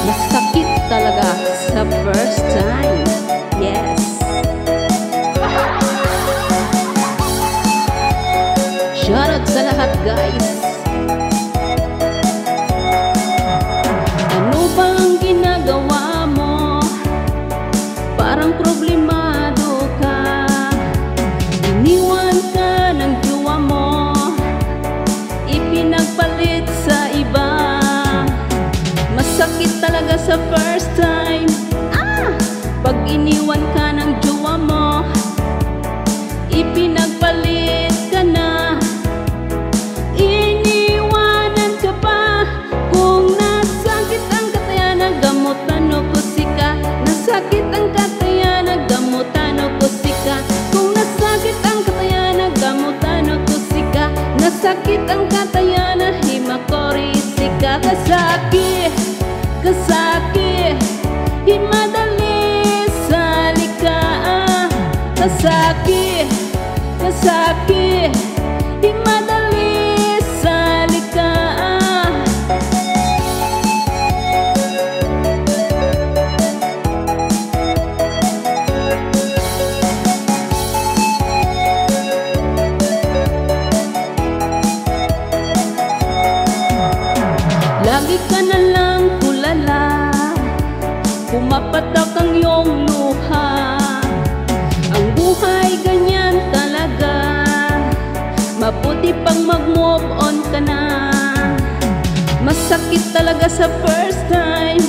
Masakit talaga sa first time. Yes. Shoutout sa lahat, guys. Ano ba ang ginagawa mo? Parang problemado ka. Iniwan ka ng jowa mo, ipinagpalit sa iba. Masakit talaga sa first time. Pag iniwan ka ng jowa mo, ipinagpalit ka na. Iniwanan ka pa. Kung nasakit ang katayanan, gamutan o kusika. Nasakit ang katayanan, gamutan o kusika. Kung nasakit ang katayanan, gamutan o kusika. Nasakit ang katayanan, himakorisika. Kasakit, kasakit, himadali sa likaan. Kasakit, kasakit, himadali sa likaan. Lagi ka na lang tulala, pumapatak ang iyong luha. Ang buhay ganyan talaga, mabuti pang mag-move on ka na. Masakit talaga sa first time.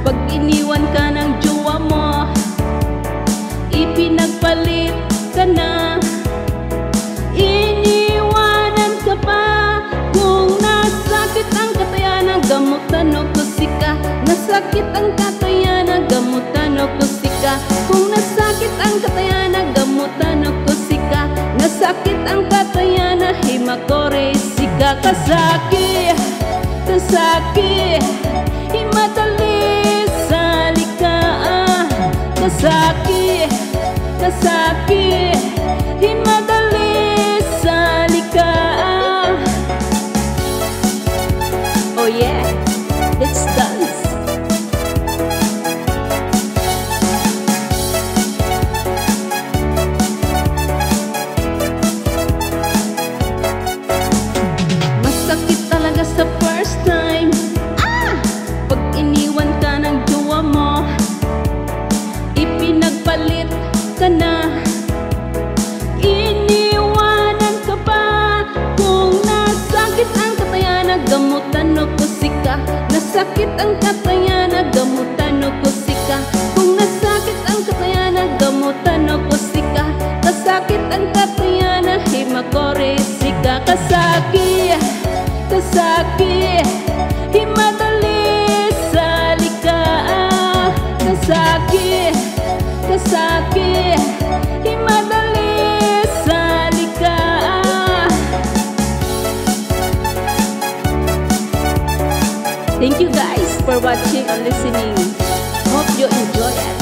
Pag iniwan ka ng jowa mo, ipinagpalit ka na. Iniwanan ka pa. Kung nasakit ang katayanan, gamutan o kusika. Nasakit ang katayanan, gamutan o kusika. Kung nasakit ang katayanan, gamutan o kusika. Nasakit ang katayanan, himakorisika. Kasakit, kasakit, himadali sa likaan. Kasakit, kasakit, himadali sa likaan. Oh yeah, let's dance. Masakit talaga sa first time. Pag iniwan ka ng jowa mo, ipinagpalit ka na. Iniwanan ka pa. Kung nasakit ang katayanan, gamutan o kusika. Nasakit ang katayanan, gamutan o kusika. Kung nasakit ang katayanan, gamutan o kusika. Kasakit ang katayanan, himakorisika. Kasakit, kasakit, himadali sa likaan. Kasakit, kasakit, himadali sa likaan. Thank you guys for watching and listening. Hope you enjoy it.